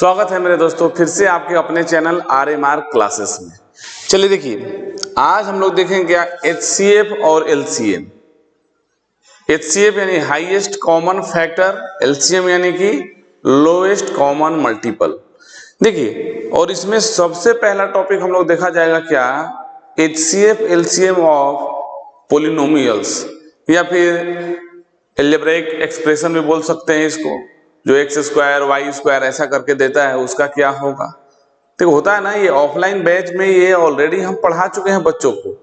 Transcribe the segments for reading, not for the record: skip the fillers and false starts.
स्वागत है मेरे दोस्तों फिर से आपके अपने चैनल RMR क्लासेस में। चलिए देखिए, आज हम लोग देखेंगे क्या HCF और LCM। HCF यानी हाईएस्ट कॉमन फैक्टर, LCM यानी कि लोएस्ट कॉमन मल्टीपल। देखिए, और इसमें सबसे पहला टॉपिक हम लोग देखा जाएगा क्या, HCF LCM ऑफ पोलिनोमियल्स, या फिर एल्जेब्रिक एक्सप्रेशन भी बोल सकते हैं इसको, जो x स्क्वायर वाई स्क्वायर ऐसा करके देता है उसका क्या होगा। तो होता है ना, ये ऑफलाइन बैच में ये ऑलरेडी हम पढ़ा चुके हैं बच्चों को,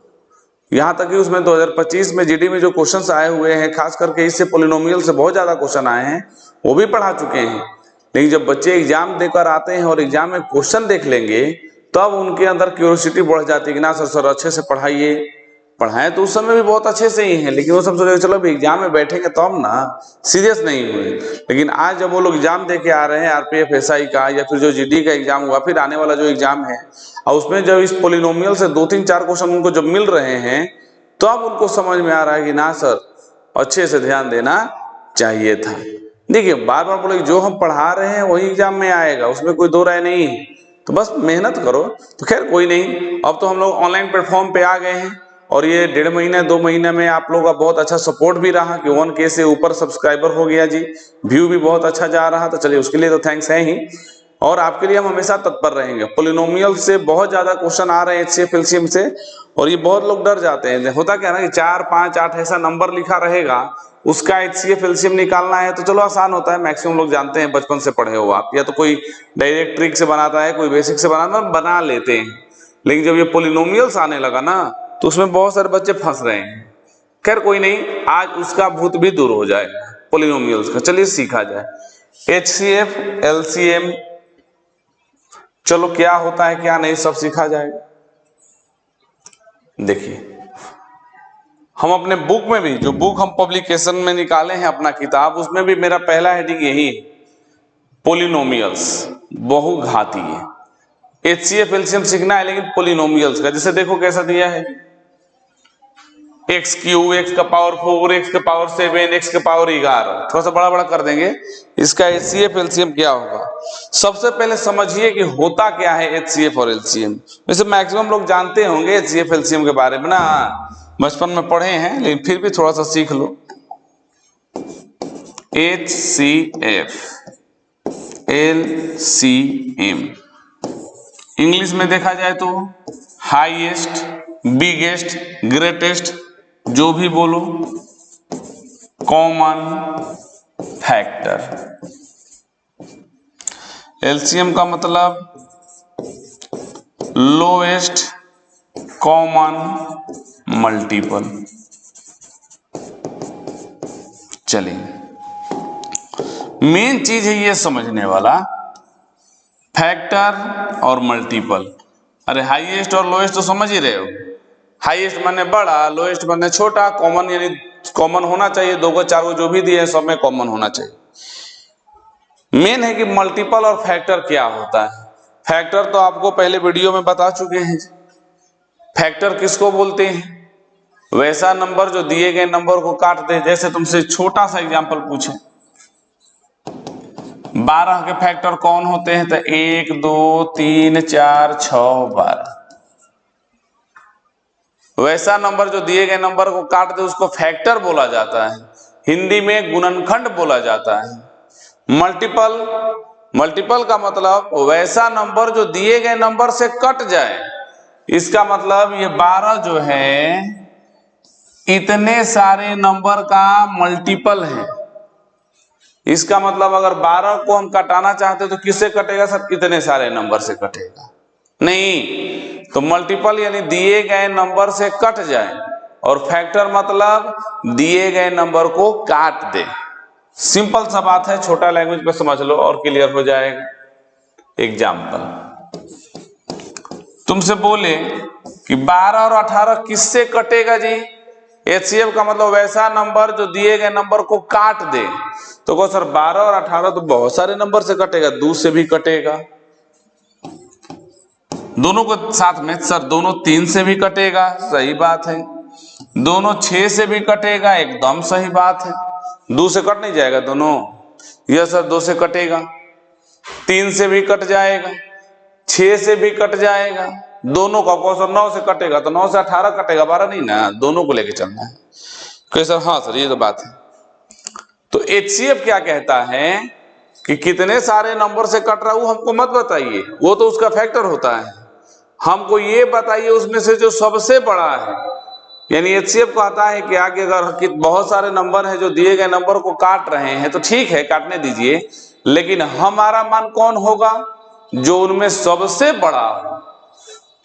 यहाँ तक कि उसमें 2025 में जीडी में जो क्वेश्चंस आए हुए हैं, खास करके इससे पोलिनोमियल से बहुत ज्यादा क्वेश्चन आए हैं, वो भी पढ़ा चुके हैं। लेकिन जब बच्चे एग्जाम देकर आते हैं और एग्जाम में क्वेश्चन देख लेंगे, तब उनके अंदर क्यूरियोसिटी बढ़ जाती है कि ना सर अच्छे से पढ़ाइए। पढ़ाएं तो उस समय भी बहुत अच्छे से ही है, लेकिन वो सब सोचे चलो अभी एग्जाम में बैठेंगे तो हम ना सीरियस नहीं हुए। लेकिन आज जब वो लोग एग्जाम दे के आ रहे हैं RPF SI का, या फिर जो जीडी का एग्जाम हुआ, फिर आने वाला जो एग्जाम है, और उसमें जब इस पोलिनोमियल से 2-3-4 क्वेश्चन उनको जब मिल रहे हैं, तो अब उनको समझ में आ रहा है कि ना सर अच्छे से ध्यान देना चाहिए था। देखिए, बार बार बोले जो हम पढ़ा रहे हैं वही एग्जाम में आएगा, उसमें कोई दो राय नहीं है, तो बस मेहनत करो। तो खैर कोई नहीं, अब तो हम लोग ऑनलाइन प्लेटफॉर्म पे आ गए हैं, और ये 1.5 महीने 2 महीने में आप लोगों का बहुत अच्छा सपोर्ट भी रहा कि 1K से ऊपर सब्सक्राइबर हो गया जी, व्यू भी बहुत अच्छा जा रहा। तो चलिए उसके लिए तो थैंक्स है ही, और आपके लिए हम हमेशा तत्पर रहेंगे। पोलिनोमियल से बहुत ज्यादा क्वेश्चन आ रहे हैं HCF LCM से, और ये बहुत लोग डर जाते हैं। होता क्या ना कि 4, 5, 8 ऐसा नंबर लिखा रहेगा, उसका HCF LCM निकालना है तो चलो आसान होता है, मैक्सिमम लोग जानते हैं, बचपन से पढ़े हो आप, या तो कोई डायरेक्ट ट्रिक से बनाता है, कोई बेसिक से बना लेते हैं। लेकिन जब ये पोलिनोमियल्स आने लगा ना, तो उसमें बहुत सारे बच्चे फंस रहे हैं। खैर कोई नहीं, आज उसका भूत भी दूर हो जाएगा पोलिनोमियल्स का। चलिए सीखा जाए HCF LCM, चलो क्या होता है क्या नहीं सब सीखा जाएगा। देखिए, हम अपने बुक में भी, जो बुक हम पब्लिकेशन में निकाले हैं अपना किताब, उसमें भी मेरा पहला हेडिंग यही है, पोलिनोमियल्स, बहुघातीय। HCF LCM सीखना है लेकिन पोलिनोमियल्स का। जैसे देखो कैसा दिया है, x क्यूब, x का पावर 4, x का पावर 7, x का पावर 11, थोड़ा सा बड़ा बड़ा कर देंगे। इसका HCF LCM क्या होगा, सबसे पहले समझिए कि होता क्या है HCF और LCM। वैसे मैक्सिमम लोग जानते होंगे HCF LCM के बारे में ना, बचपन में पढ़े हैं, लेकिन फिर भी थोड़ा सा सीख लो। HCF LCM इंग्लिश में देखा जाए तो हाईएस्ट, बिगेस्ट, ग्रेटेस्ट, जो भी बोलो, कॉमन फैक्टर। LCM का मतलब लोएस्ट कॉमन मल्टीपल। चलिए, मेन चीज है ये समझने वाला, फैक्टर और मल्टीपल। अरे हाईएस्ट और लोएस्ट तो समझ ही रहे हो, हाईएस्ट माने बड़ा, लोएस्ट माने छोटा, कॉमन यानी कॉमन होना चाहिए, 2 को 4 को जो भी दिए सब में कॉमन होना चाहिए। मेन है कि मल्टीपल और फैक्टर क्या होता है। फैक्टर तो आपको पहले वीडियो में बता चुके हैं। फैक्टर किसको बोलते हैं, वैसा नंबर जो दिए गए नंबर को काट दे। जैसे तुमसे छोटा सा एग्जांपल पूछे, 12 के फैक्टर कौन होते हैं, तो 1, 2, 3, 4, 6, 12। वैसा नंबर जो दिए गए नंबर को काट दे उसको फैक्टर बोला जाता है, हिंदी में गुणनखंड बोला जाता है। मल्टीपल का मतलब वैसा नंबर जो दिए गए नंबर से कट जाए। इसका मतलब ये 12 जो है इतने सारे नंबर का मल्टीपल है। इसका मतलब अगर 12 को हम कटाना चाहते तो किससे कटेगा सर, इतने सारे नंबर से कटेगा नहीं। तो मल्टीपल यानी दिए गए नंबर से कट जाए, और फैक्टर मतलब दिए गए नंबर को काट दे। सिंपल सा बात है, छोटा लैंग्वेज पे समझ लो और क्लियर हो जाएगा। एग्जाम्पल, तुमसे बोले कि 12 और 18 किससे कटेगा जी, HCF का मतलब वैसा नंबर जो दिए गए नंबर को काट दे। तो कहो सर 12 और 18 तो बहुत सारे नंबर से कटेगा, 2 से भी कटेगा, दोनों को साथ में। सर दोनों 3 से भी कटेगा, सही बात है। दोनों 6 से भी कटेगा, एकदम सही बात है। 2 से कट नहीं जाएगा दोनों, यह सर 2 से कटेगा। 3 से भी कट जाएगा, 6 से भी कट जाएगा, दोनों का क्वेश्चन 9 से कटेगा तो 9 से 18 कटेगा, 12 नहीं ना, दोनों को लेके चलना है। कहे सर हाँ सर ये तो बात है। तो HCF क्या कहता है कि कितने सारे नंबर से कट रहा है वो हमको मत बताइए, वो तो उसका फैक्टर होता है, हमको ये बताइए उसमें से जो सबसे बड़ा है। यानी HCF कहता है कि आगे अगर बहुत सारे नंबर हैं जो दिए गए नंबर को काट रहे हैं तो ठीक है काटने दीजिए, लेकिन हमारा मान कौन होगा, जो उनमें सबसे बड़ा हो।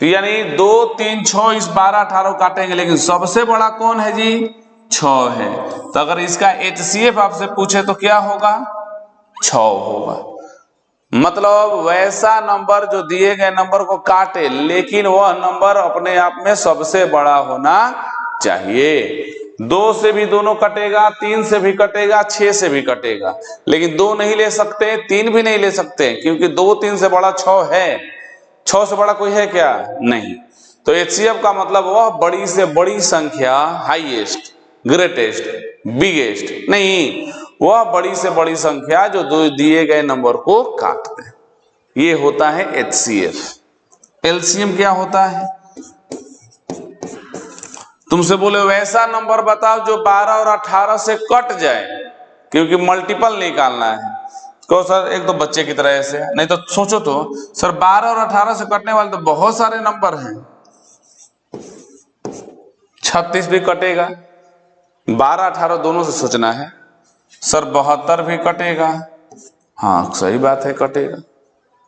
तो यानी 2, 3, 6 इस 12, 18 काटेंगे, लेकिन सबसे बड़ा कौन है जी, 6 है। तो अगर इसका HCF आपसे पूछे तो क्या होगा, 6 होगा। मतलब वैसा नंबर जो दिए गए नंबर को काटे लेकिन वह नंबर अपने आप में सबसे बड़ा होना चाहिए। 2 से भी दोनों कटेगा, 3 से भी कटेगा, 6 से भी कटेगा, लेकिन 2 नहीं ले सकते, 3 भी नहीं ले सकते, क्योंकि 2, 3 से बड़ा 6 है, 6 से बड़ा कोई है क्या, नहीं। तो HCF का मतलब वह बड़ी से बड़ी संख्या, हाईएस्ट, ग्रेटेस्ट, बिगेस्ट नहीं, वह बड़ी से बड़ी संख्या जो दो दिए गए नंबर को काट दे, ये होता है HCF। LCM क्या होता है, तुमसे बोले वैसा नंबर बताओ जो 12 और 18 से कट जाए, क्योंकि मल्टीपल निकालना है। कहो सर एक तो बच्चे की तरह ऐसे, नहीं तो सोचो तो सर 12 और 18 से कटने वाले तो बहुत सारे नंबर हैं, 36 भी कटेगा, 12, 18 दोनों से सोचना है। सर 72 भी कटेगा, हाँ सही बात है कटेगा,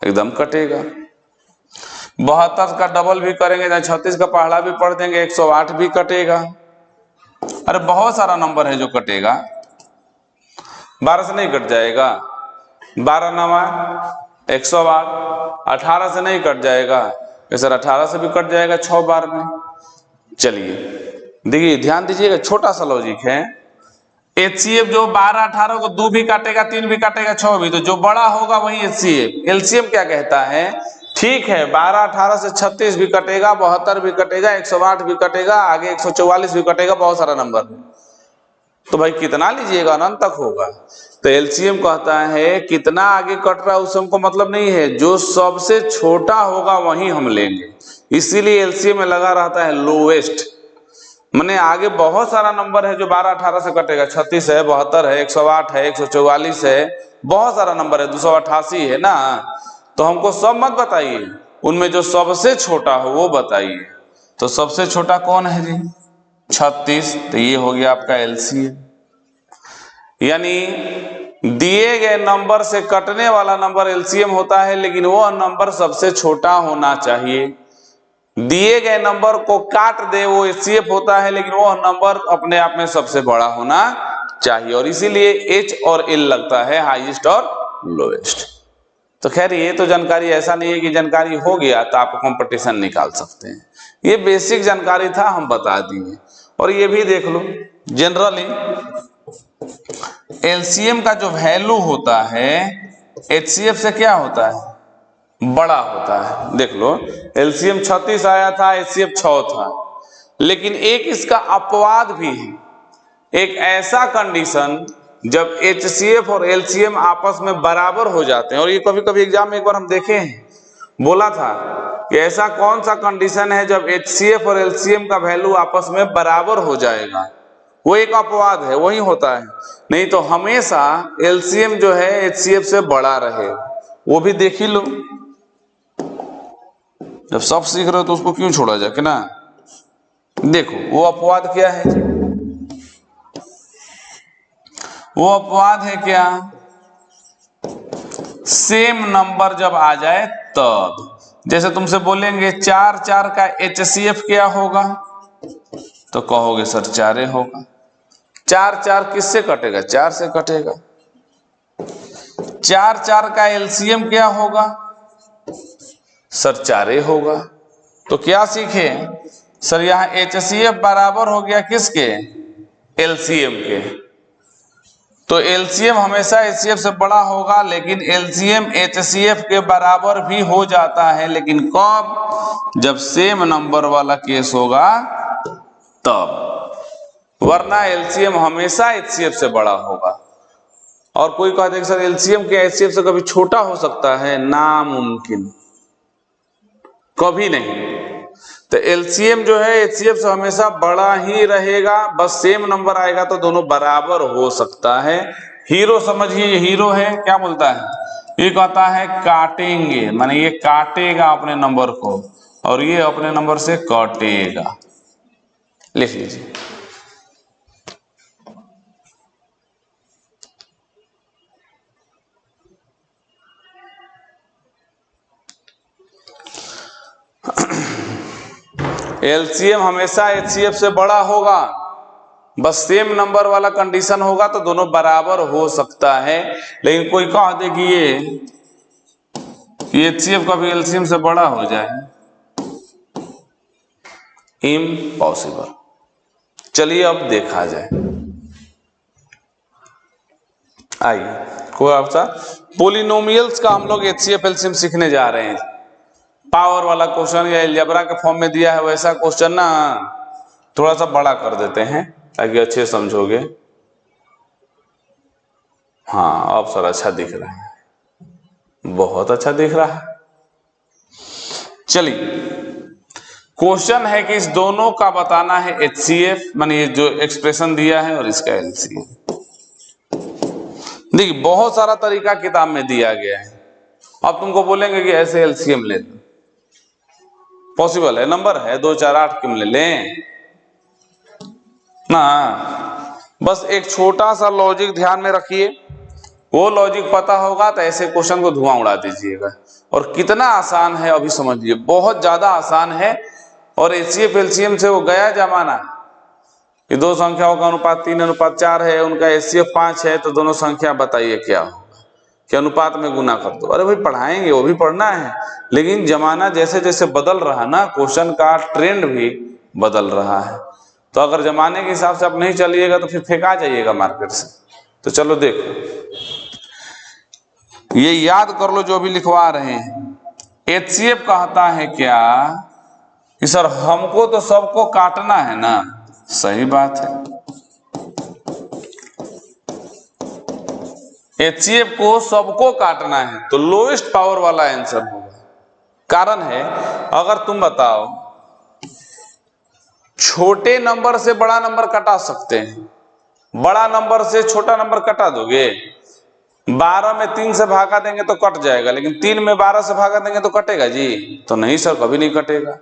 एकदम कटेगा। 72 का डबल भी करेंगे, 36 का पहाड़ा भी पढ़ देंगे, 108 भी कटेगा। अरे बहुत सारा नंबर है जो कटेगा, 12 से नहीं कट जाएगा, 12 नवा 108, 18 से नहीं कट जाएगा, सर 18 से भी कट जाएगा 6 बार में। चलिए देखिए ध्यान दीजिएगा, छोटा सा लॉजिक है। HCF जो 12, 18 को 2 भी काटेगा, 3 भी काटेगा, 6 भी, तो जो बड़ा होगा वही HCF। LCM क्या कहता है, ठीक है 12, 18 से 36 भी कटेगा, 72 भी कटेगा, 108 भी कटेगा, आगे 144 भी कटेगा, बहुत सारा नंबर, तो भाई कितना लीजिएगा, अनंत तक होगा। तो LCM कहता है कितना आगे कट रहा है उससे हमको मतलब नहीं है, जो सबसे छोटा होगा वही हम लेंगे। इसीलिए LCM में लगा रहता है लोवेस्ट, माने आगे बहुत सारा नंबर है जो 12, 18 से कटेगा, 36 है, 72 है, 108 है, 144 है, बहुत सारा नंबर है, 288 है ना। तो हमको सब मत बताइए, उनमें जो सबसे छोटा हो वो बताइए। तो सबसे छोटा कौन है जी, 36, तो ये हो गया आपका LCM। यानी दिए गए नंबर से कटने वाला नंबर LCM होता है, लेकिन वह नंबर सबसे छोटा होना चाहिए। दिए गए नंबर को काट दे वो HCF होता है, लेकिन वह नंबर अपने आप में सबसे बड़ा होना चाहिए, और इसीलिए H और L लगता है, हाईएस्ट और लोएस्ट। तो खैर ये तो जानकारी ऐसा नहीं है कि जानकारी हो गया तो आप कंपटीशन निकाल सकते हैं, ये बेसिक जानकारी था, हम बता दिए। और ये भी देख लो, जनरली LCM का जो वैल्यू होता है HCF से क्या होता है, बड़ा होता है। देख लो LCM 36 आया था, HCF 6 था, लेकिन एक इसका अपवाद भी है, एक ऐसा कंडीशन जब HCF और LCM आपस में बराबर हो जाते हैं, और ये कभी कभी एग्जाम में एक बार हम देखे हैं, बोला था कि ऐसा कौन सा कंडीशन है जब HCF और LCM का वैल्यू आपस में बराबर हो जाएगा, वो एक अपवाद है, वही होता है। नहीं तो हमेशा LCM जो है HCF से बड़ा रहे, वो भी देख ही लो। जब सब सीख रहे हो तो उसको क्यों छोड़ा जाए कि ना। देखो वो अपवाद क्या है, वो अपवाद है क्या, सेम नंबर जब आ जाए तब। जैसे तुमसे बोलेंगे 4, 4 का HCF क्या होगा, तो कहोगे सर 4 होगा। 4, 4 किससे कटेगा, 4 से कटेगा। 4, 4 का LCM क्या होगा, सर 4 होगा। तो क्या सीखे सर, यहां HCF बराबर हो गया किसके, LCM के। तो LCM हमेशा HCF से बड़ा होगा, लेकिन LCM HCF के बराबर भी हो जाता है, लेकिन कब, जब सेम नंबर वाला केस होगा तब, वरना LCM हमेशा HCF से बड़ा होगा। और कोई कहते हैं कि सर एलसीएम के एचसीएफ से कभी छोटा हो सकता है, नामुमकिन, कभी नहीं। तो एलसीएम जो है एचसीएफ से हमेशा बड़ा ही रहेगा, बस सेम नंबर आएगा तो दोनों बराबर हो सकता है। हीरो समझिए, ये हीरो है, क्या बोलता है, ये कहता है काटेंगे, माने ये काटेगा अपने नंबर को और ये अपने नंबर से काटेगा। लिख लीजिए। एलसीएम हमेशा एचसीएफ से बड़ा होगा, बस सेम नंबर वाला कंडीशन होगा तो दोनों बराबर हो सकता है। लेकिन कोई कह दे कि ये एचसीएफ कभी एलसीएम से बड़ा हो जाए, इम्पॉसिबल। चलिए अब देखा जाए। आइए, कोई आपका पोलिनोमियल्स का हम लोग एचसीएफ एलसीएम सीखने जा रहे हैं। पावर वाला क्वेश्चन या अलजेब्रा के फॉर्म में दिया है वैसा क्वेश्चन ना थोड़ा सा बड़ा कर देते हैं ताकि अच्छे समझोगे। हाँ अब सर अच्छा दिख रहा है, बहुत अच्छा दिख रहा है। चलिए, क्वेश्चन है कि इस दोनों का बताना है एचसीएफ, माने ये जो एक्सप्रेशन दिया है और इसका एलसीएम। देखिए बहुत सारा तरीका किताब में दिया गया है। अब तुमको बोलेंगे कि ऐसे एलसीएम ले लो, पॉसिबल है, नंबर है 2 4 8 क्यों ले लें ना। बस एक छोटा सा लॉजिक ध्यान में रखिए, वो लॉजिक पता होगा तो ऐसे क्वेश्चन को धुआं उड़ा दीजिएगा। और कितना आसान है अभी समझिए, बहुत ज्यादा आसान है। और एचसीएफ एलसीएम से वो गया जमाना कि दो संख्याओं का अनुपात 3:4 है, उनका एचसीएफ 5 है, तो दोनों संख्या बताइए क्या होगा, कि अनुपात में गुना कर दो। अरे भाई पढ़ाएंगे, वो भी पढ़ना है, लेकिन जमाना जैसे जैसे बदल रहा ना, क्वेश्चन का ट्रेंड भी बदल रहा है। तो अगर जमाने के हिसाब से आप नहीं चलिएगा तो फिर फेंका जाइएगा मार्केट से। तो चलो देखो, ये याद कर लो जो भी लिखवा रहे हैं। एचसीएफ कहता है क्या कि सर हमको तो सबको काटना है ना, सही बात है। एचसीएफ को सबको काटना है तो लोएस्ट पावर वाला आंसर होगा। कारण है, अगर तुम बताओ छोटे नंबर से बड़ा नंबर कटा सकते हैं, बड़ा नंबर से छोटा नंबर कटा दोगे? 12 में 3 से भागा देंगे तो कट जाएगा, लेकिन 3 में 12 से भागा देंगे तो कटेगा जी? तो नहीं सर, कभी नहीं कटेगा।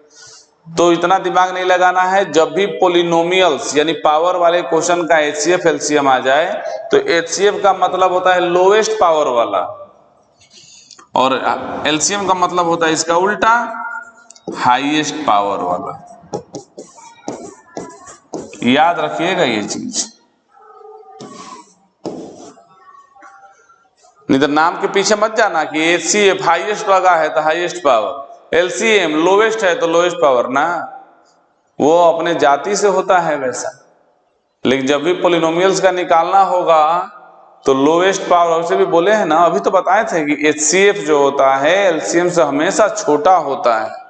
तो इतना दिमाग नहीं लगाना है। जब भी पोलिनोमियल्स यानी पावर वाले क्वेश्चन का एचसीएफ एलसीएम आ जाए तो एचसीएफ का मतलब होता है लोएस्ट पावर वाला और एलसीएम का मतलब होता है इसका उल्टा, हाईएस्ट पावर वाला। याद रखिएगा ये चीज, नहीं तो नाम के पीछे मत जाना कि एचसीएफ हाईएस्ट लगा है तो हाईएस्ट पावर, एलसीएम लोवेस्ट है तो लोवेस्ट पावर ना, वो अपने जाति से होता है वैसा। लेकिन जब भी पोलिनोमियल्स का निकालना होगा तो लोवेस्ट पावर, वैसे भी बोले हैं ना, अभी तो बताए थे कि एचसीएफ जो होता है एलसीएम से हमेशा छोटा होता है।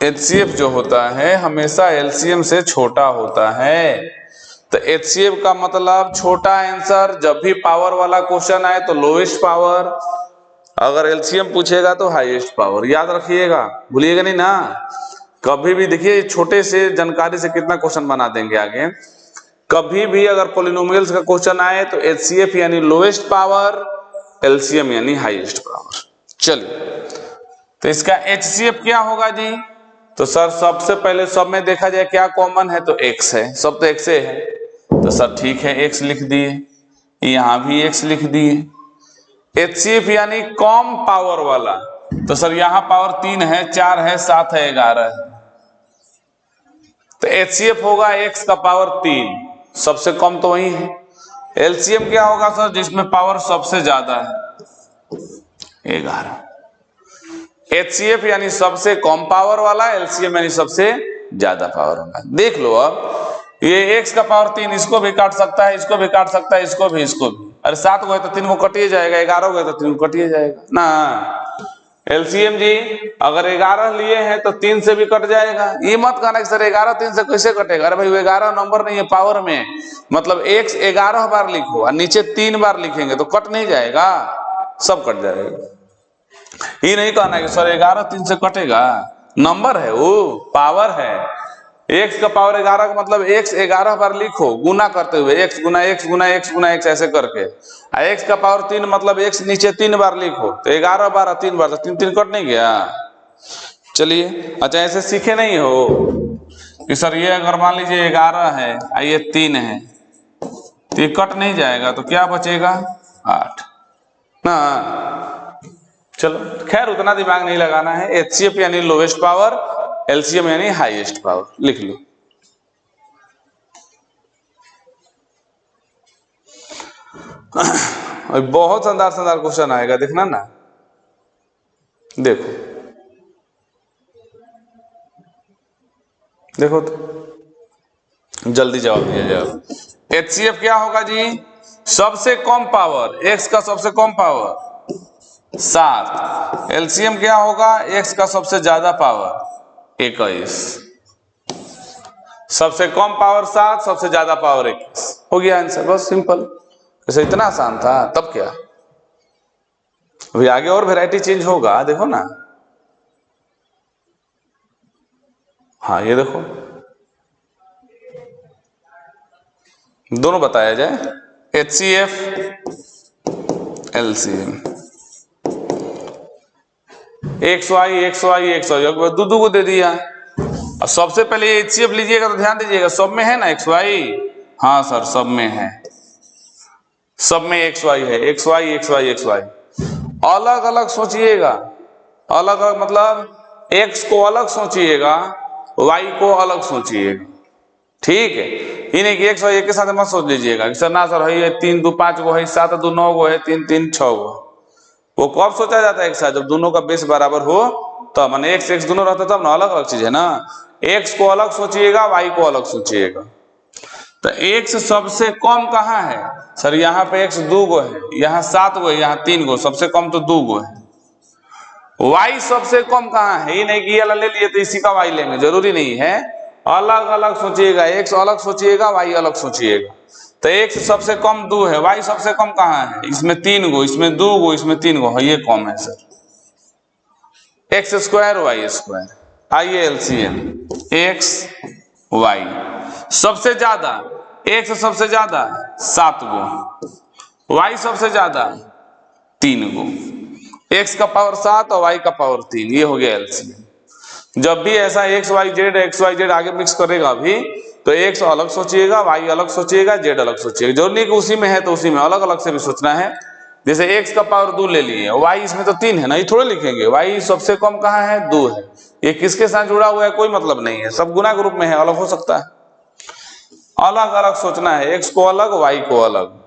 एचसीएफ जो होता है हमेशा एलसीएम से छोटा होता है। तो एचसीएफ का मतलब छोटा आंसर, जब भी पावर वाला क्वेश्चन आए तो लोएस्ट पावर, अगर एलसीएम पूछेगा तो हाईएस्ट पावर। याद रखिएगा, भूलिएगा नहीं ना कभी भी। देखिए छोटे से जानकारी से कितना क्वेश्चन बना देंगे आगे। कभी भी अगर पोलिनोमियल्स का क्वेश्चन आए तो एचसीएफ यानी लोएस्ट पावर, एलसीएम यानी हाईएस्ट पावर। चलिए, तो इसका एचसीएफ क्या होगा जी? तो सर सबसे पहले सब में देखा जाए क्या कॉमन है, तो एक्स है, सब तो एक्स है। तो सर ठीक है, एक्स लिख दिए, यहां भी एक्स लिख दिए। एचसीएफ यानी कम पावर वाला, तो सर यहां पावर 3 है, 4 है, 7 है, 11 है। तो एचसीएफ होगा एक्स का पावर 3, सबसे कम तो वही है। एलसीएम क्या होगा सर? जिसमें पावर सबसे ज्यादा है, 11। एचसीएफ यानी सबसे कम पावर वाला, एलसीएम यानी सबसे ज्यादा पावर वाला। देख लो अब, ये एक्स का पावर 3 इसको भी काट सकता है, इसको भी काट सकता है, इसको भी, इसको भी। अरे 7 गए तो 3 को कटिए जाएगा, 11 गए तो 3 को कटिए जाएगा ना। एलसीएम जी अगर 11 लिए हैं तो 3 से भी कट जाएगा। ये मत कहना कि सर 11 3 से कैसे कटेगा। अरे भाई वो 11 नंबर नहीं है, पावर में, मतलब x 11 बार लिखो और नीचे 3 बार लिखेंगे तो कट नहीं जाएगा, सब कट जाएगा। ये नहीं कहना कि सर 11 3 से कटेगा, नंबर है वो, पावर है। x का पावर 11 का मतलब x 11 बार लिखो गुना करते हुए, x गुना x गुना x गुना x ऐसे करके। x का पावर 3 मतलब x नीचे 3 बार लिखो, तो 11 बार 3 बार, 3 3 कट नहीं गया। चलिए अच्छा, ऐसे सीखे नहीं हो कि सर ये अगर मान लीजिए 11 है, ये 3 है, तो ये कट नहीं जाएगा, तो क्या बचेगा 8 ना। चलो खैर उतना दिमाग नहीं लगाना है। एचसीएफ यानी लोवेस्ट पावर, एलसीएम यानी हाईएस्ट पावर, लिख लो। बहुत शानदार शानदार क्वेश्चन आएगा, देखना ना। देखो देखो तो जल्दी जवाब दिया जाए। एचसीएफ क्या होगा जी? सबसे कम पावर, एक्स का सबसे कम पावर 7। एलसीएम क्या होगा? एक्स का सबसे ज्यादा पावर 21। सबसे कम पावर 7, सबसे ज्यादा पावर 21। हो गया आंसर, बस सिंपल। ऐसे इतना आसान था, तब क्या। अभी आगे और वैरायटी चेंज होगा, देखो ना। हाँ ये देखो, दोनों बताया जाए, एचसीएफ एलसीएम। एक्स वाई दो को दे दिया। और सबसे पहले एचसीएफ लीजिएगा तो ध्यान दीजिएगा, सब में है ना एक्स वाई। हाँ सर सब में है, सब में एक्स वाई है, x y x y x y. अलग अलग सोचिएगा, अलग अलग मतलब एक्स को अलग सोचिएगा, वाई को अलग सोचिएगा, ठीक है। ये नहीं कि एक्स वाई एक के साथ मत सोच लीजिएगा कि सर ना सर है 3 2 5 गो है, 7 2 9 गो है, 3 3 6 गो। वो कब सोचा जाता है एक साथ? जब दोनों का बेस बराबर हो, तो माने एक्स एक्स दोनों रहता तब ना, अलग अलग चीज है ना। एक्स को अलग सोचिएगा, वाई को अलग सोचिएगा। तो एक्स सबसे कम कहाँ है सर? यहाँ पे एक्स 2 गो है, यहाँ 7 गो है, यहाँ 3 गो, सबसे कम तो 2 गो है। वाई सबसे कम कहाँ है? ये नहीं कि ये ले लिए तो इसी का वाई लेंगे, जरूरी नहीं है। अलग अलग सोचिएगा, एक्स अलग सोचिएगा, वाई अलग सोचिएगा। तो एक्स सबसे कम 2 है, वाई सबसे कम कहाँ है? इसमें 3 गो, इसमें 2 गो, इसमें 3 गो है, ये कम है sir. X square y square. आइए एलसीएम, एक्स वाई सबसे ज्यादा, एक्स सबसे ज्यादा 7 गो, वाई सबसे ज्यादा 3 गो। एक्स का पावर 7 और वाई का पावर 3, ये हो गया एलसीएम। जब भी ऐसा एक्स वाई जेड आगे मिक्स करेगा अभी, तो एक्स अलग सोचिएगा, वाई अलग सोचिएगा, जेड अलग सोचिएगा। जरूर नहीं कि उसी में है तो उसी में, अलग अलग से भी सोचना है। जैसे एक्स का पावर 2 ले लिए, वाई इसमें तो 3 है ना, ये थोड़े लिखेंगे। वाई सबसे कम कहाँ है? 2 है। ये किसके साथ जुड़ा हुआ है? कोई मतलब नहीं है, सब गुना ग्रुप में है, अलग हो सकता है। अलग अलग सोचना है, एक्स को अलग, वाई को अलग।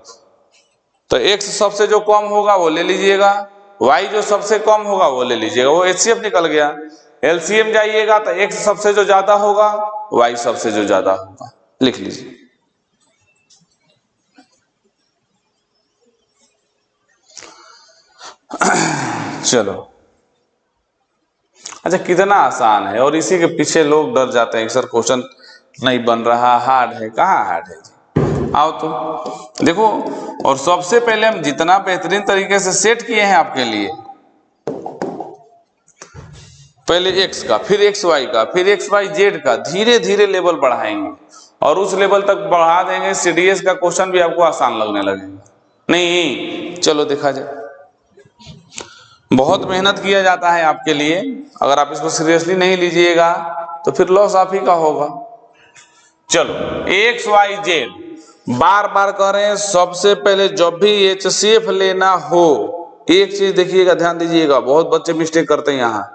तो एक्स सबसे जो कम होगा वो ले लीजिएगा, वाई जो सबसे कम होगा वो ले लीजिएगा, वो एचसीएफ निकल गया। एलसीएम जाइएगा तो एक्स सबसे जो ज्यादा होगा, वाई सबसे जो ज्यादा होगा, लिख लीजिए। चलो अच्छा, कितना आसान है और इसी के पीछे लोग डर जाते हैं कि सर क्वेश्चन नहीं बन रहा, हार्ड है। कहाँ हार्ड है जी? आओ तो देखो। और सबसे पहले हम जितना बेहतरीन तरीके से सेट किए हैं आपके लिए, पहले एक्स का, फिर एक्स वाई का, फिर एक्स वाई जेड का, धीरे धीरे लेवल बढ़ाएंगे और उस लेवल तक बढ़ा देंगे सीडीएस का क्वेश्चन भी आपको आसान लगने लगेगा। नहीं चलो देखा जाए, बहुत मेहनत किया जाता है आपके लिए। अगर आप इसको सीरियसली नहीं लीजिएगा तो फिर लॉस आप ही का होगा। चलो एक्स वाई जेड बार बार कह रहे हैं। सबसे पहले जब भी एचसीएफ लेना हो, एक चीज देखिएगा, ध्यान दीजिएगा, बहुत बच्चे मिस्टेक करते हैं। यहाँ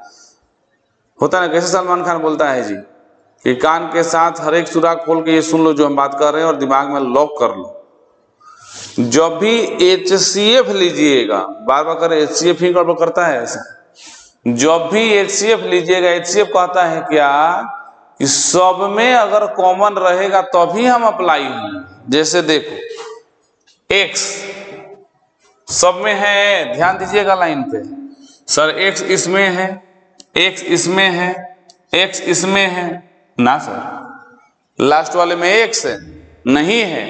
होता है ना, कैसे सलमान खान बोलता है जी कि कान के साथ हर एक सुराख खोल के ये सुन लो जो हम बात कर रहे हैं और दिमाग में लॉक कर लो। जब भी एचसीएफ लीजिएगा, बार बार करें, एचसीएफ ही गड़बड़ करता है ऐसा। जब भी एचसीएफ लीजिएगा, एचसीएफ कहता है क्या कि सब में अगर कॉमन रहेगा तभी हम अप्लाई होंगे। जैसे देखो एक्स सब में है, ध्यान दीजिएगा लाइन पे, सर x इसमें है, x इसमें है, x इसमें है ना सर, लास्ट वाले में x है नहीं है,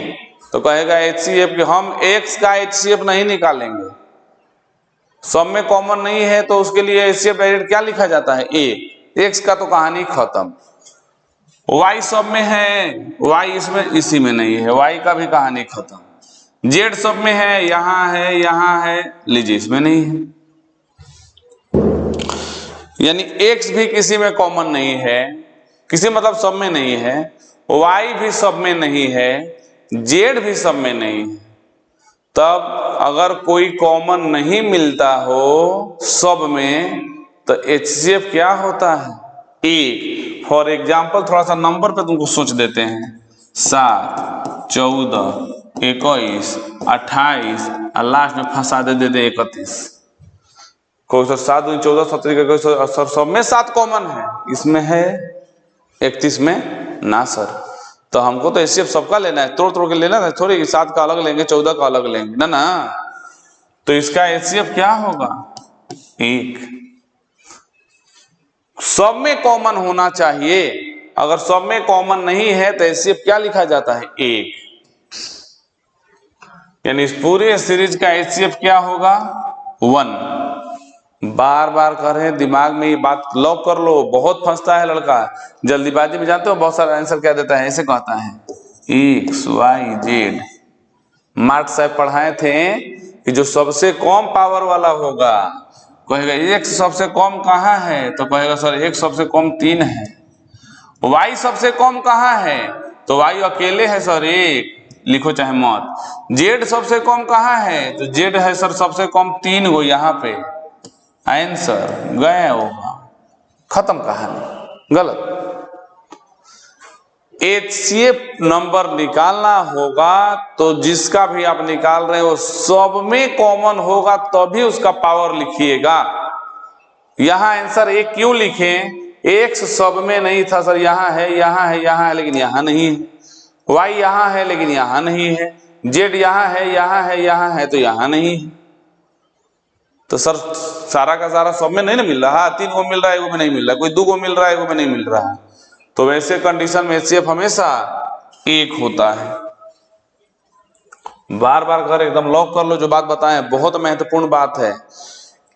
तो कहेगा HCF के हम x का HCF नहीं निकालेंगे, सब में कॉमन नहीं है तो उसके लिए HCF डायरेक्ट क्या लिखा जाता है a, x का तो कहानी खत्म। y सब में है, y इसमें इसी में नहीं है, y का भी कहानी खत्म। z सब में है, यहाँ है, लीजिए इसमें नहीं है, यानी x भी किसी में कॉमन नहीं है, किसी मतलब सब में नहीं है, y भी सब में नहीं है, z भी सब में नहीं है। तब अगर कोई कॉमन नहीं मिलता हो सब में तो HCF क्या होता है, एक। फॉर एग्जाम्पल थोड़ा सा नंबर पे तुमको सोच देते हैं, 7, 14, 21, 28 और लास्ट में फंसा देते 31। कोई सर 7, 14, 17 का सर सब में 7 कॉमन है, इसमें है 31 में ना सर। तो हमको तो HCF सबका लेना है, तोड़ तोड़ के लेना है, थोड़ी 7 का अलग लेंगे 14 का अलग लेंगे ना ना। तो इसका HCF क्या होगा, 1। सब में कॉमन होना चाहिए, अगर सब में कॉमन नहीं है तो HCF क्या लिखा जाता है, 1। यानी इस पूरे सीरीज का HCF क्या होगा, 1। बार बार कर रहे हैं, दिमाग में ये बात लॉक कर लो, बहुत फंसता है लड़का जल्दीबाजी में, जानते हो बहुत सारा आंसर क्या देता है, ऐसे कहता है XYZ। मार्क्स साहब पढ़ाए थे कि जो सबसे कम पावर वाला होगा कहेगा x सबसे कम कहाँ है, तो कहेगा सर x सबसे कम 3 है। y सबसे कम कहाँ है, तो y अकेले है सर 1, लिखो चाहे मत। z सबसे कम कहाँ है, तो z है सर सबसे कम 3 गो, यहाँ पे आंसर गए होगा, खत्म कहानी, गलत। HCF नंबर निकालना होगा तो जिसका भी आप निकाल रहे हो सब में कॉमन होगा तभी उसका पावर लिखिएगा। यहां आंसर 1 क्यों लिखें, x सब में नहीं था सर, यहाँ है लेकिन यहाँ नहीं है, y यहाँ है लेकिन यहाँ नहीं है, z यहाँ है तो यहाँ नहीं है। तो सर सारा का सारा सब में नहीं ना मिल रहा, 3 को मिल रहा है, 1 में नहीं मिल रहा, कोई 2 को मिल रहा है, 1 में नहीं मिल रहा। तो वैसे कंडीशन में HCF हमेशा 1 होता है। बार बार कर एकदम लॉक कर लो, जो बात बताएं बहुत महत्वपूर्ण बात है।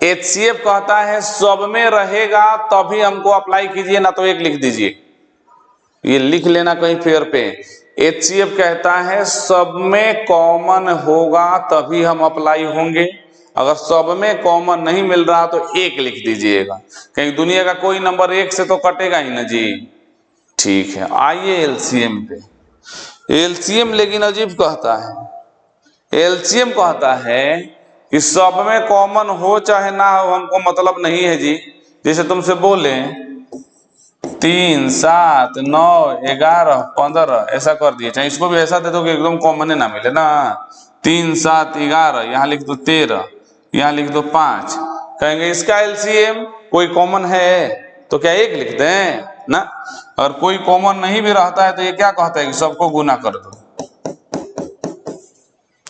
HCF कहता है सब में रहेगा तभी हमको अप्लाई कीजिए, ना तो 1 लिख दीजिए, ये लिख लेना कहीं फेयर पे। HCF कहता है सब में कॉमन होगा तभी हम अप्लाई होंगे, अगर सब में कॉमन नहीं मिल रहा तो 1 लिख दीजिएगा, कहीं दुनिया का कोई नंबर 1 से तो कटेगा ही ना जी। ठीक है, आइए LCM पे। LCM लेकिन अजीब कहता है, LCM कहता है कि सब में कॉमन हो चाहे ना हो हमको मतलब नहीं है जी। जैसे तुमसे बोले 3, 7, 9, 11, 15 ऐसा कर दिए, चाहे इसको भी ऐसा दे दो कि एकदम कॉमन ना मिले ना, 3, 7, 11, यहाँ लिख दो 13, यहाँ लिख दो 5, कहेंगे इसका LCM कोई कॉमन है तो क्या 1 लिख दें ना। और कोई कॉमन नहीं भी रहता है तो ये क्या कहता है कि सबको गुना कर दो,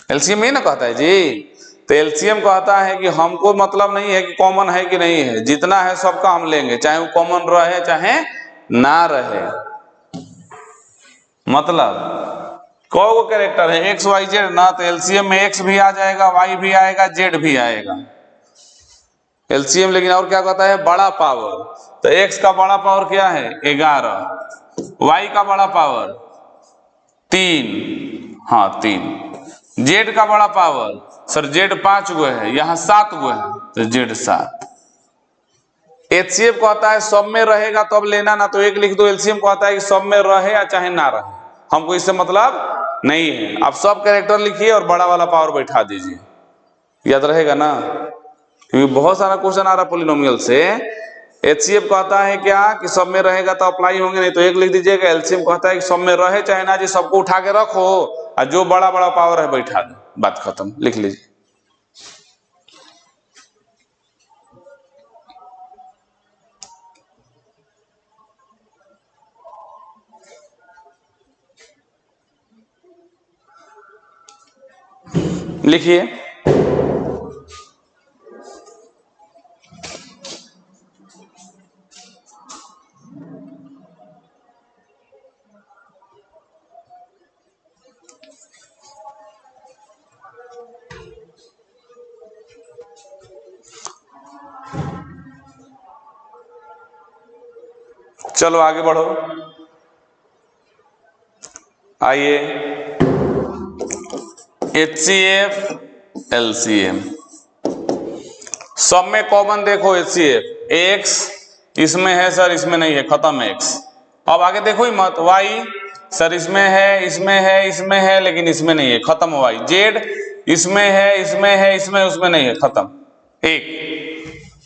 LCM ये ना कहता है जी। तो LCM कहता है कि हमको मतलब नहीं है कि कॉमन है कि नहीं है, जितना है सबका हम लेंगे, चाहे वो कॉमन रहे चाहे ना रहे। मतलब कौ कैरेक्टर है XYZ ना, तो LCM में X भी आ जाएगा, Y भी आएगा, Z भी आएगा। LCM लेकिन और क्या कहता है, बड़ा पावर। तो X का बड़ा पावर क्या है 11, Y का बड़ा पावर 3, हाँ 3, Z का बड़ा पावर सर Z 5 गो है, यहाँ 7 गो है तो Z 7। HCF कहता है सब में रहेगा तब लेना, ना तो 1 लिख दो। LCM कहता है कि सब में रहे या चाहे ना रहे, हमको इससे मतलब नहीं है। आप सब कैरेक्टर लिखिए और बड़ा वाला पावर बैठा दीजिए, याद रहेगा ना, क्योंकि बहुत सारा क्वेश्चन आ रहा पॉलिनोमियल से। HCF कहता है क्या कि सब में रहेगा तो अप्लाई होंगे, नहीं तो 1 लिख दीजिएगा। LCM कहता है कि सब में रहे चाहे ना जी, सबको उठा के रखो और जो बड़ा बड़ा पावर है बैठा दो, बात खत्म, लिख लीजिए। लिखिए चलो आगे बढ़ो, आइए HCF LCM, सब में कॉमन देखो HCF, X इसमें है सर, इसमें नहीं है, खत्म X। अब आगे देखो ही मत, Y सर इसमें है, इसमें है, इसमें है, लेकिन इसमें नहीं है, खत्म Y। Z इसमें है, इसमें है, इसमें, उसमें नहीं है, खत्म। एक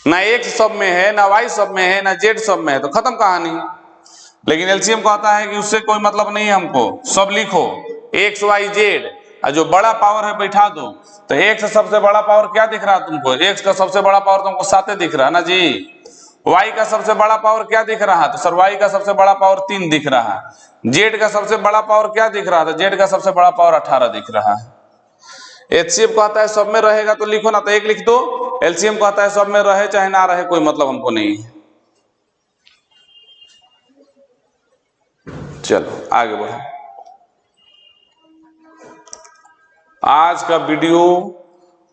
ना X सब में है, ना Y सब में है, ना Z सब में है, तो खत्म कहानी। लेकिन LCM कहता है कि उससे कोई मतलब नहीं है हमको, सब लिखो X Y Z, और जो बड़ा पावर है बैठा दो। तो X सबसे बड़ा पावर क्या दिख रहा है तुमको? X का सबसे बड़ा पावर तुमको 7 दिख रहा है ना जी। Y का सबसे बड़ा पावर क्या दिख रहा है? तो सर Y का सबसे बड़ा पावर 3 दिख रहा है। Z का सबसे बड़ा पावर क्या दिख रहा था? Z का सबसे बड़ा पावर 18 दिख रहा है। HCF कहता है सब में रहेगा तो लिखो ना, तो 1 लिख दो। LCM कहता है सब में रहे चाहे ना रहे कोई मतलब हमको नहीं है। चलो आगे बढ़ो। आज का वीडियो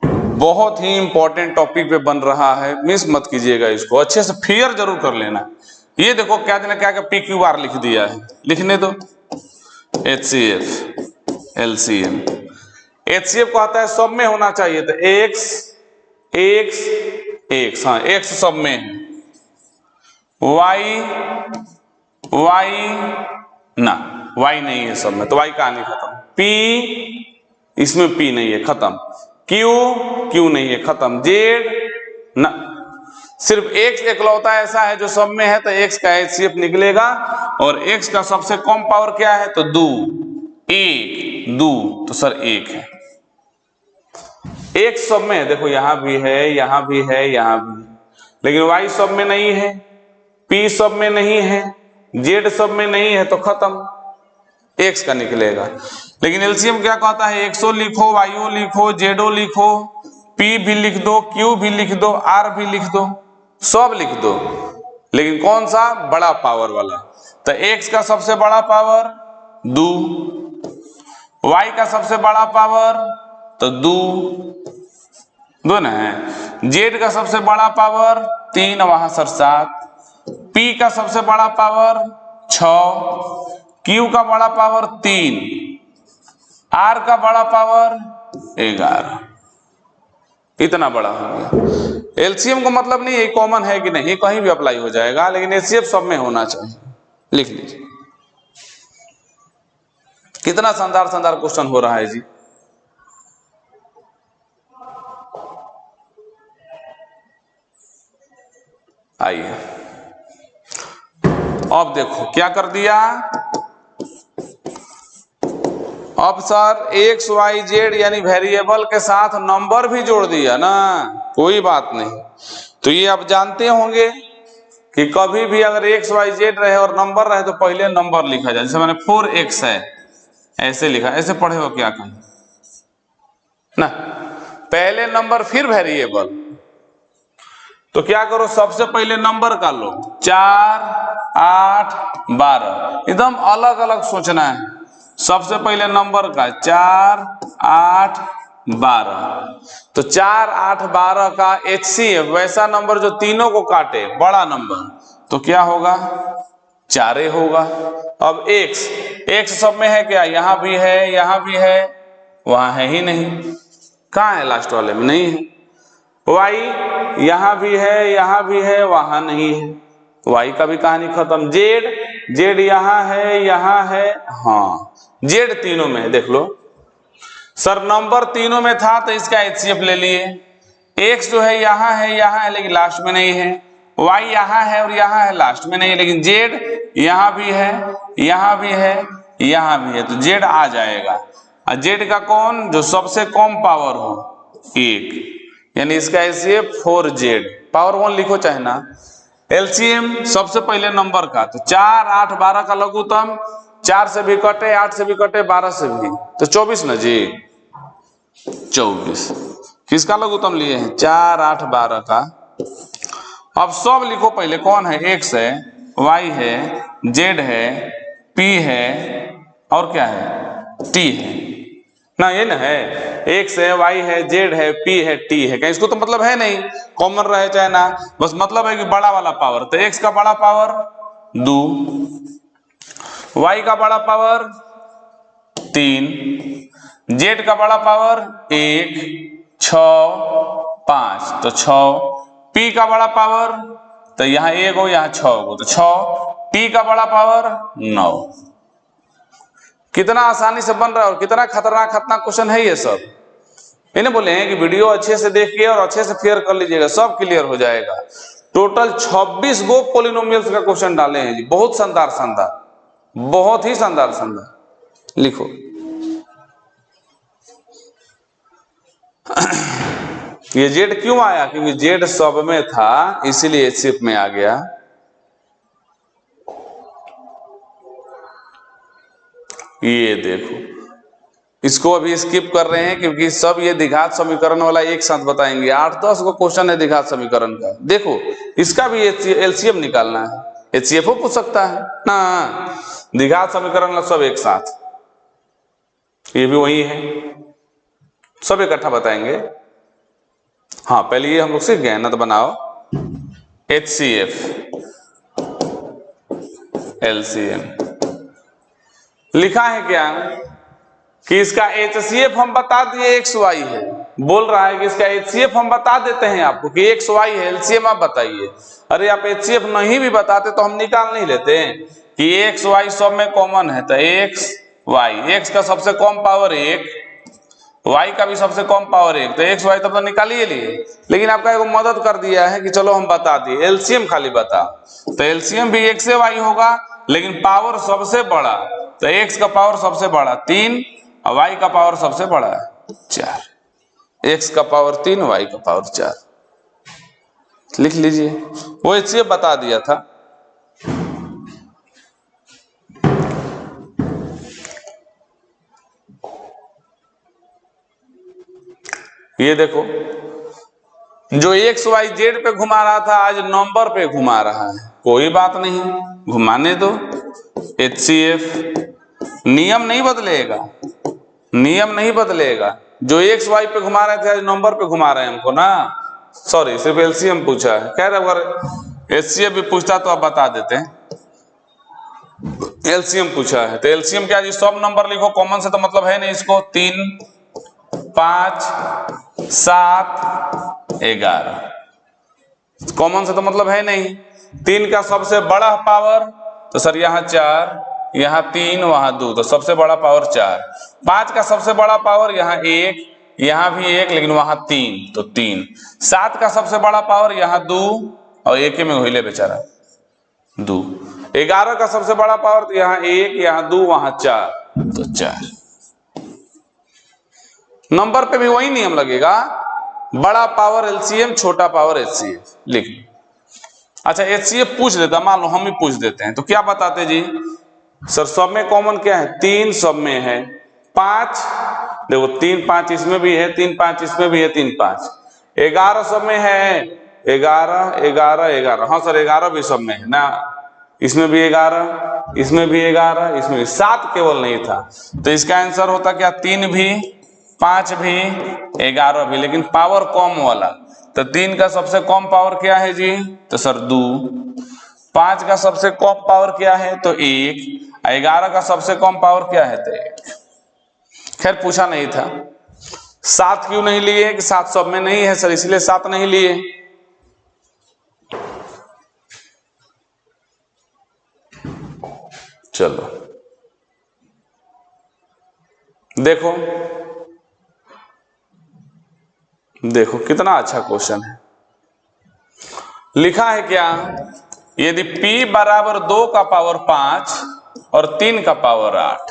बहुत ही इंपॉर्टेंट टॉपिक पे बन रहा है, मिस मत कीजिएगा इसको, अच्छे से फियर जरूर कर लेना। ये देखो क्या देना, क्या PQR लिख दिया है, लिखने दो। HCF LCM, HCF कहता है सब में होना चाहिए, तो X X X, हाँ X सब में है, Y ना, Y नहीं है सब में, तो Y कहानी खत्म। P इसमें P नहीं है, खत्म। Q नहीं है, खत्म। Z ना, सिर्फ X इकलौता ऐसा है जो सब में है, तो X का HCF निकलेगा। और X का सबसे कम पावर क्या है? तो 2, 1 2, तो सर 1 है। X सब में है, देखो यहां भी है, यहां भी है, यहां भी है, लेकिन Y सब में नहीं है, P सब में नहीं है, Z सब में नहीं है, तो खत्म, X का निकलेगा। लेकिन LCM क्या कहता है? X लिखो, Y लिखो, Z लिखो, P भी लिख दो, Q भी लिख दो, R भी लिख दो, सब लिख दो, लेकिन कौन सा? बड़ा पावर वाला। तो X का सबसे बड़ा पावर 2, Y का सबसे बड़ा पावर तो 2 ना है, Z का सबसे बड़ा पावर 3, वहां सर 7, P का सबसे बड़ा पावर 6, Q का बड़ा पावर 3, R का बड़ा पावर 11, इतना बड़ा हो गया। LCM को मतलब नहीं है कॉमन है कि नहीं, कहीं भी अप्लाई हो जाएगा, लेकिन HCF सब में होना चाहिए, लिख लीजिए। कितना शानदार शानदार क्वेश्चन हो रहा है जी। आइए अब देखो क्या कर दिया। अब सर X Y Z यानी वेरिएबल के साथ नंबर भी जोड़ दिया ना, कोई बात नहीं। तो ये आप जानते होंगे कि कभी भी अगर X Y Z रहे और नंबर रहे तो पहले नंबर लिखा जाए। जैसे मैंने 4X है, ऐसे लिखा, ऐसे पढ़े हो क्या कहीं ना, पहले नंबर फिर वेरिएबल। तो क्या करो, सबसे पहले नंबर का लो, 4 8 12, एकदम अलग अलग सोचना है। सबसे पहले नंबर का 4 8 12, तो 4 8 12 का HCF वैसा नंबर जो तीनों को काटे, बड़ा नंबर, तो क्या होगा? 4 होगा। अब X सब में है क्या? यहां भी है, यहां भी है, वहां है ही नहीं, कहां है? लास्ट वाले में नहीं है। Y यहां भी है, यहां भी है, वहां नहीं है, Y का भी कहानी खत्म। Z यहां है, यहां है, हाँ Z तीनों में है, देख लो सर, नंबर तीनों में था तो इसका HCF ले लिए। X जो है यहां है, लेकिन लास्ट में नहीं है। Y यहां है और यहां है, लास्ट में नहीं है, लेकिन Z यहां भी है, यहां भी है, यहां भी है, तो Z आ जाएगा। और Z का कौन? जो सबसे कम पावर हो, 1, यानी इसका HCF 4Z, पावर 1 लिखो चाहे ना। LCM सबसे पहले नंबर का, तो 4 8 12 का लघुत्तम, 4 से भी कटे, 8 से भी कटे, 12 से भी, तो 24 ना जी, 24। किसका लघुत्तम लिए हैं? 4 8 12 का। अब सब लिखो पहले, कौन है? X है, Y है, Z है, P है, और क्या है? T है ना, ये ना है, X है, Y है, Z है, P है, T है, कहीं इसको तो मतलब है नहीं, कॉमन रहे चाहे ना, बस मतलब है कि बड़ा वाला पावर। तो X का बड़ा पावर 2, y का बड़ा पावर 3, z का बड़ा पावर 1, 6, 5, तो 6, p का बड़ा पावर, तो यहां 1 हो यहां 6 हो, तो 6, t का बड़ा पावर 9। कितना आसानी से बन रहा है और कितना खतरनाक खतरनाक क्वेश्चन है ये सब। इन्हें बोले हैं कि वीडियो अच्छे से देखिए और अच्छे से फेयर कर लीजिएगा, सब क्लियर हो जाएगा। टोटल 26 गो पॉलिनोमियल्स का क्वेश्चन डाले हैं जी, बहुत शानदार शानदार, बहुत ही शानदार शानदार। लिखो ये जेड क्यों आया, क्योंकि जेड सब में था इसीलिए एचसीएफ में आ गया। ये देखो, इसको अभी स्किप कर रहे हैं क्योंकि सब ये द्विघात समीकरण वाला एक साथ बताएंगे। 8-10 गो क्वेश्चन है द्विघात समीकरण का। देखो इसका भी एलसीएम निकालना है, एचसीएफ पूछ सकता है ना, द्विघात समीकरण वाला सब एक साथ, ये भी वही है, सब इकट्ठा बताएंगे। हाँ पहले ये हम लोग सीख गए ना, तो बनाओ एचसीएफ एलसीएम। लिखा है क्या कि इसका एचसीएफ हम बता दिए एक्स वाई है, बोल रहा है कि इसका एचसीएफ हम बता देते हैं आपको कि एक्स वाई है, एलसीएम आप बताइए। अरे आप एचसीएफ नहीं भी बताते तो हम निकाल नहीं लेते कि एक्स वाई सब में कॉमन है, तो एक्स वाई, एक्स का सबसे कम पावर 1, वाई का भी सबसे कम पावर 1, तो एक्स वाई तब तो निकाल ही लिए। लेकिन आपका एक मदद कर दिया है कि चलो हम बता दिए, एलसीएम खाली बता, तो एलसीएम भी एक्स से वाई होगा, लेकिन पावर सबसे बड़ा, तो एक्स का पावर सबसे बड़ा 3 और वाई का पावर सबसे बड़ा 4, एक्स का पावर 3 वाई का पावर 4। लिख लीजिए, वो इससे बता दिया था। ये देखो, जो एक्स वाई जेड पे घुमा रहा था आज नंबर पे घुमा रहा है, कोई बात नहीं, घुमाने दो। एचसीएफ नियम नहीं बदलेगा, नियम नहीं बदलेगा। जो एक्स वाई पे घुमा रहे थे आज नंबर पे घुमा रहे हैं हमको ना, सॉरी सिर्फ एलसीएम पूछा है। खैर अगर एचसीएफ भी पूछता तो आप बता देते हैं, एलसीएम पूछा है। तो एलसीएम क्या जी, सब नंबर लिखो कॉमन से, तो मतलब है नहीं इसको, 3, 5, 7, 11, कॉमन से तो मतलब है नहीं। 3 का सबसे बड़ा पावर, तो सर यहाँ 4, यहाँ 3, वहां 2, तो सबसे बड़ा पावर 4। 5 का सबसे बड़ा पावर यहाँ 1, यहाँ भी 1, लेकिन वहां 3, तो 3। 7 का सबसे बड़ा पावर यहाँ 2 और 1 में हुई बेचारा 2। 11 का सबसे बड़ा पावर, तो यहाँ 1, यहाँ 2, वहां 4, तो 4। नंबर पे भी वही नियम लगेगा, बड़ा पावर एलसीएम, छोटा पावर एचसीएफ। लिख, अच्छा एचसीएफ पूछ लेता, मान लो हम ही पूछ देते हैं, तो क्या बताते जी, सर सब में कॉमन क्या है, 3 सब में है, 5 देखो 3, 5 इसमें भी है, 3, 5 इसमें भी है, 3, 5, 11 सब में है, 11, 11, 11, हाँ सर 11 भी सब में है ना, इसमें भी 11, इसमें भी 11, इसमें भी 7 केवल नहीं था, तो इसका आंसर होता क्या, 3 भी, 5 भी, 11 भी, लेकिन पावर कम वाला। तो 3 का सबसे कम पावर क्या है जी, तो सर 2। 5 का सबसे कम पावर क्या है, तो 1। 11 का सबसे कम पावर क्या है, तो 1। खैर पूछा नहीं था। 7 क्यों नहीं लिए, कि 7 सब में नहीं है सर, इसलिए 7 नहीं लिए। चलो देखो, देखो कितना अच्छा क्वेश्चन है। लिखा है क्या, यदि p बराबर 2 का पावर 5 और 3 का पावर 8,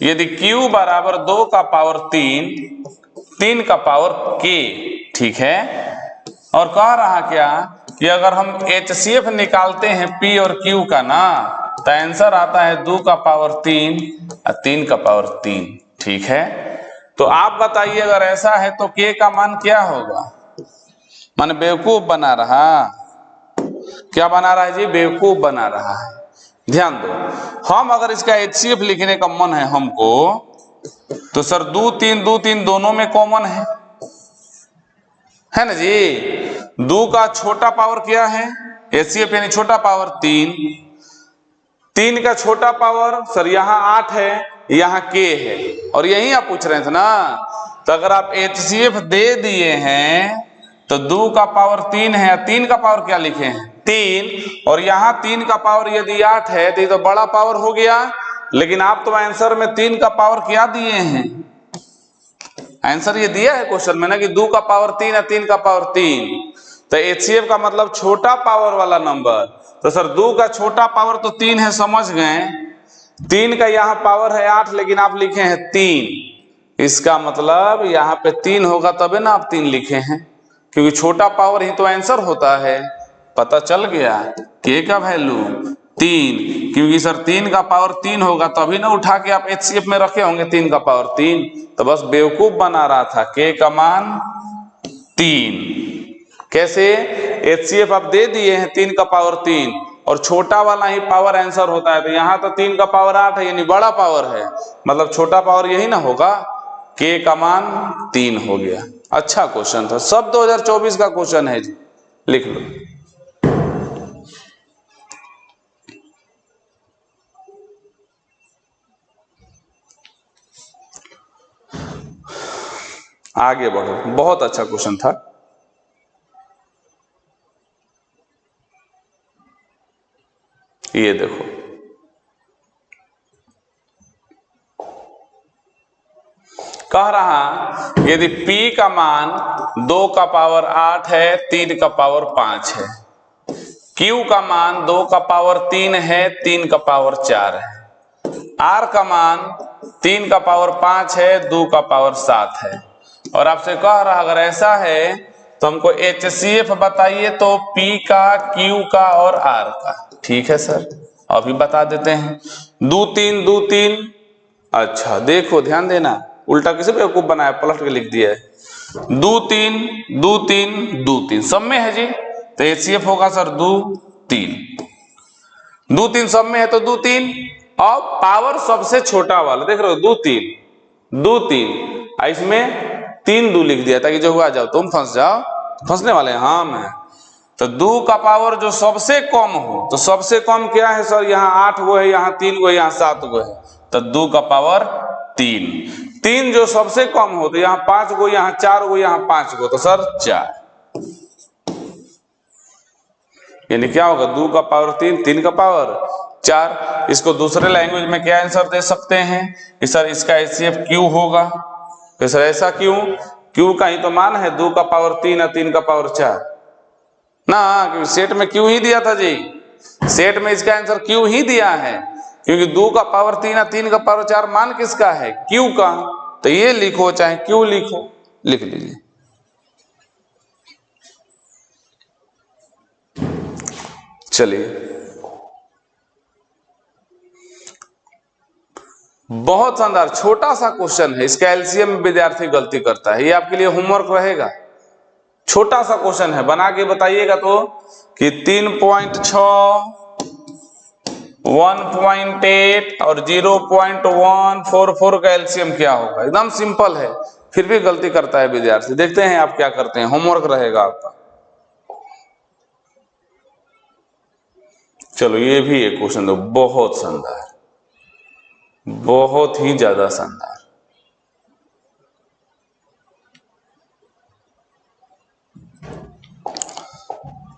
यदि q बराबर 2 का पावर 3, 3 का पावर k, ठीक है, और कह रहा क्या कि अगर हम एचसीएफ निकालते हैं p और q का ना, तो आंसर आता है 2 का पावर 3 और 3 का पावर 3, ठीक है। तो आप बताइए अगर ऐसा है तो k का मान क्या होगा, मान बेवकूफ बना रहा, क्या बना रहा है जी, बेवकूफ बना रहा है। ध्यान दो, हम अगर इसका एचसीएफ लिखने का मन है हमको, तो सर 2, 3, 2, 3 दोनों में कॉमन है ना जी। 2 का छोटा पावर क्या है, एचसीएफ यानी छोटा पावर 3, 3 का छोटा पावर सर यहाँ 8 है, यहाँ k है, और यही आप पूछ रहे थे ना। तो अगर आप HCF दे दिए हैं तो 2 का पावर 3 है, 3 का पावर क्या लिखे हैं 3, और यहाँ 3 का पावर यदि 8 है तो ये तो बड़ा पावर हो गया। लेकिन आप तो आंसर में 3 का पावर क्या दिए हैं, आंसर ये दिया है क्वेश्चन में ना कि 2 का पावर 3 है, 3 का पावर 3। तो HCF का मतलब छोटा पावर वाला नंबर। तो सर 2 का छोटा पावर तो 3 है, समझ गए। 3 का यहाँ पावर है 8, लेकिन आप लिखे हैं 3, इसका मतलब यहाँ पे 3 होगा तबे ना आप 3 लिखे हैं, क्योंकि छोटा पावर ही तो आंसर होता है। पता चल गया k का वैल्यू 3, क्योंकि सर 3 का पावर 3 होगा तभी ना उठा के आप HCF में रखे होंगे 3 का पावर 3। तो बस बेवकूफ बना रहा था, k का मान 3। कैसे, HCF आप दे दिए हैं 3 का पावर 3, और छोटा वाला ही पावर आंसर होता है। तो यहाँ तो 3 का पावर 8 है, यानी बड़ा पावर है, मतलब छोटा पावर यही ना होगा, k का मान 3 हो गया। अच्छा क्वेश्चन था, सब 2024 का क्वेश्चन है जी, लिख लो। आगे बढ़ो, बहुत अच्छा क्वेश्चन था। ये देखो, कह रहा यदि P का मान 2 का पावर 8 है, 3 का पावर 5 है, Q का मान 2 का पावर 3 है, 3 का पावर 4 है, R का मान 3 का पावर 5 है, 2 का पावर 7 है, और आपसे कह रहा अगर ऐसा है तो हमको HCF बताइए, तो P का, Q का और R का। ठीक है सर, अभी बता देते हैं। 2 3 2 3, अच्छा देखो ध्यान देना, उल्टा किसी बेवकूफ बनाया, पलट के लिख दिया है। 2 3 2 3 2 3 सब में है जी, तो HCF होगा सर 2 3, 2 3 सब में है तो 2 3, और पावर सबसे छोटा वाला देख रहे हो 2 3 2 3, इसमें 3 2 लिख दिया ताकि जो हुआ जाओ तुम फंस जाओ, फंसने वाले हैं हाँ मैं। तो 2 का पावर जो सबसे कम हो, तो सबसे कम क्या है सर, यहाँ 8 गो है, यहाँ 3 गो, यहाँ 7 गो है, तो 2 का पावर 3। 3 जो सबसे कम हो, तो यहाँ 5 गो, यहाँ 4 गो, यहाँ 5 गो, तो सर 4, यानी क्या होगा 2 का पावर 3, 3 का पावर 4। इसको दूसरे लैंग्वेज में क्या आंसर दे सकते हैं कि सर इसका HCF Q होगा। तो सर ऐसा क्यों, Q का ही तो मान है 2 का पावर 3 और 3 का पावर 4 ना, क्योंकि सेट में Q ही दिया था जी, सेट में इसका आंसर Q ही दिया है, क्योंकि 2 का पावर 3 और 3 का पावर 4 मान किसका है, Q का। तो ये लिखो चाहे Q लिखो, लिख लीजिए। चलिए, बहुत शानदार छोटा सा क्वेश्चन है, इसका एलसीएम में विद्यार्थी गलती करता है, ये आपके लिए होमवर्क रहेगा। छोटा सा क्वेश्चन है, बना के बताइएगा तो कि 3.6 1.8 और 0.144 का एलसीएम क्या होगा। एकदम सिंपल है, फिर भी गलती करता है विद्यार्थी। देखते हैं आप क्या करते हैं, होमवर्क रहेगा आपका। चलो ये भी एक क्वेश्चन दो, बहुत शानदार, बहुत ही ज्यादा शानदार।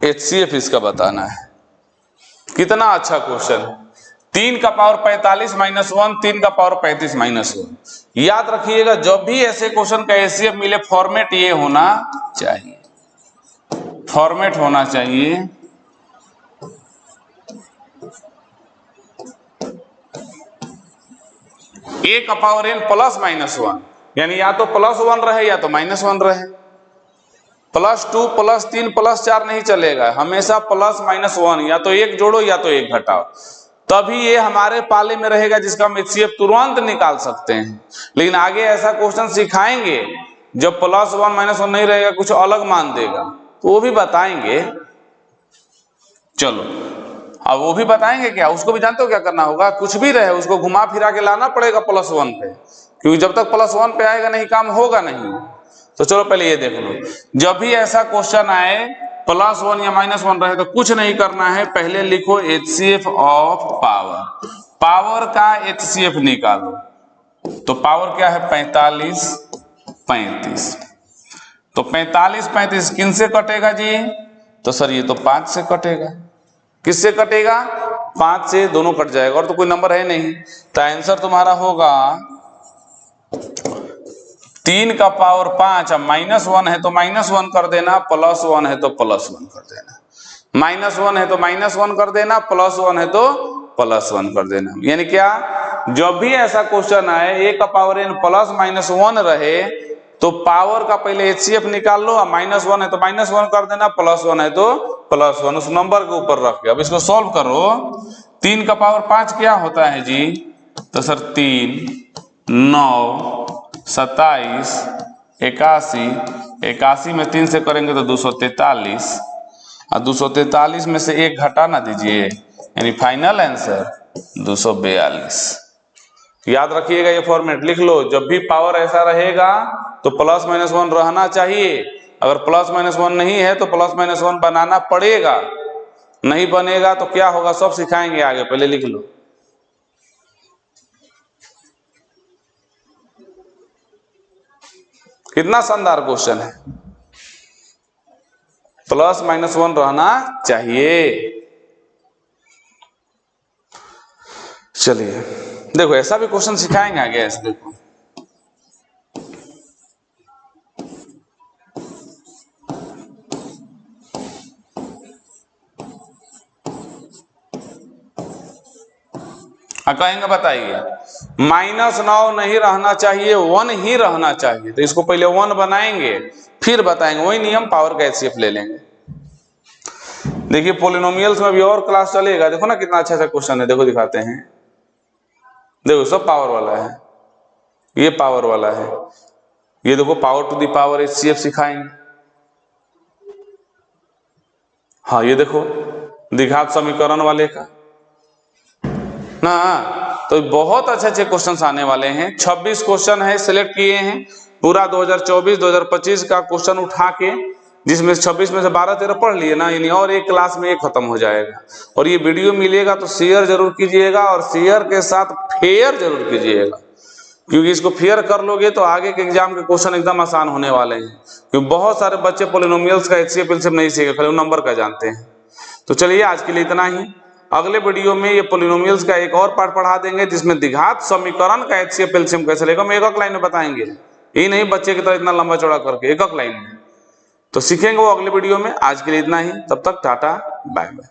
HCF इसका बताना है, कितना अच्छा क्वेश्चन है। 3 का पावर 45 माइनस 1, 3 का पावर 35 माइनस 1। याद रखिएगा जब भी ऐसे क्वेश्चन का HCF मिले, फॉर्मेट ये होना चाहिए, फॉर्मेट होना चाहिए A का पावर n प्लस माइनस 1, यानी या तो प्लस 1 रहे या तो माइनस 1 रहे। प्लस 2 प्लस 3 प्लस 4 नहीं चलेगा, हमेशा प्लस माइनस 1, या तो एक जोड़ो या तो एक घटाओ, तभी ये हमारे पाले में रहेगा जिसका हम HCF तुरंत निकाल सकते हैं। लेकिन आगे ऐसा क्वेश्चन सिखाएंगे जब प्लस 1 माइनस 1 नहीं रहेगा, कुछ अलग मान देगा, तो वो भी बताएंगे। चलो अब वो भी बताएंगे क्या, उसको भी जानते हो क्या करना होगा, कुछ भी रहे उसको घुमा फिरा के लाना पड़ेगा प्लस 1 पे, क्योंकि जब तक प्लस 1 पे आएगा नहीं काम होगा नहीं। तो चलो पहले ये देख लो, जब भी ऐसा क्वेश्चन आए +1 या -1 रहे तो कुछ नहीं करना है, पहले लिखो HCF ऑफ पावर, पावर का HCF निकालो। तो पावर क्या है 45 35, तो 45 35 किन से कटेगा जी? तो सर ये तो 5 से कटेगा। किससे कटेगा? 5 से, दोनों कट जाएगा और तो कोई नंबर है नहीं। तो आंसर तुम्हारा होगा 3 का पावर 5, अब -1 है तो -1 कर देना, +1 है तो +1 कर देना, -1 है तो -1 कर देना, +1 है तो +1 कर देना। यानी क्या, जब भी ऐसा क्वेश्चन आए a का पावर n +-1 रहे तो पावर का पहले HCF निकाल लो, -1 है तो -1 कर देना, +1 है तो +1 उस नंबर के ऊपर रख के। अब इसको सॉल्व करो। 3 का पावर 5 क्या होता है जी? तो सर 3 9 27 81, 81 में 3 से करेंगे तो 243, और 243 में से 1 घटा ना दीजिए, यानी फाइनल आंसर 242। याद रखिएगा, ये फॉर्मेट लिख लो। जब भी पावर ऐसा रहेगा तो +-1 रहना चाहिए, अगर +-1 नहीं है तो +-1 बनाना पड़ेगा, नहीं बनेगा तो क्या होगा सब सिखाएंगे आगे, पहले लिख लो। कितना शानदार क्वेश्चन है, +-1 रहना चाहिए। चलिए देखो, ऐसा भी क्वेश्चन सिखाएंगे आगे, ऐसे देखो। कहेंगे बताइए, -9 नहीं रहना चाहिए, 1 ही रहना चाहिए, तो इसको पहले 1 बनाएंगे फिर बताएंगे, वही नियम पावर का HCF ले लेंगे। देखिए पॉलिनोमियल्स में भी और क्लास चलेगा, देखो ना कितना अच्छा सा क्वेश्चन है, देखो दिखाते हैं, देखो सब पावर वाला है, ये पावर वाला है, ये देखो power to the power HCF सिखाएंगे। हाँ ये देखो द्विघात समीकरण वाले का ना, तो बहुत अच्छे अच्छे क्वेश्चन आने वाले हैं। 26 क्वेश्चन है सिलेक्ट किए हैं, पूरा 2024-2025 का क्वेश्चन उठा के, जिसमें 26 में से 12-13 पढ़ लिए ना, यानी और एक क्लास में ये खत्म हो जाएगा। और ये वीडियो मिलेगा तो शेयर जरूर कीजिएगा, और शेयर के साथ फेयर जरूर कीजिएगा, क्योंकि इसको फेयर कर लोगे तो आगे के एग्जाम के क्वेश्चन एकदम आसान होने वाले हैं। क्योंकि बहुत सारे बच्चे पॉलिनोमियल्स का HCF LCM नहीं सीखे, खाली नंबर का जानते हैं। तो चलिए आज के लिए इतना ही, अगले वीडियो में ये पॉलिनोमियल्स का एक और पार्ट पढ़ा देंगे, जिसमें द्विघात समीकरण का HCF LCM कैसे लेगा, हम एक लाइन में बताएंगे, ये नहीं बच्चे की तरह इतना लंबा चौड़ा करके, एक लाइन में। तो सीखेंगे वो अगले वीडियो में। आज के लिए इतना ही, तब तक टाटा बाय बाय।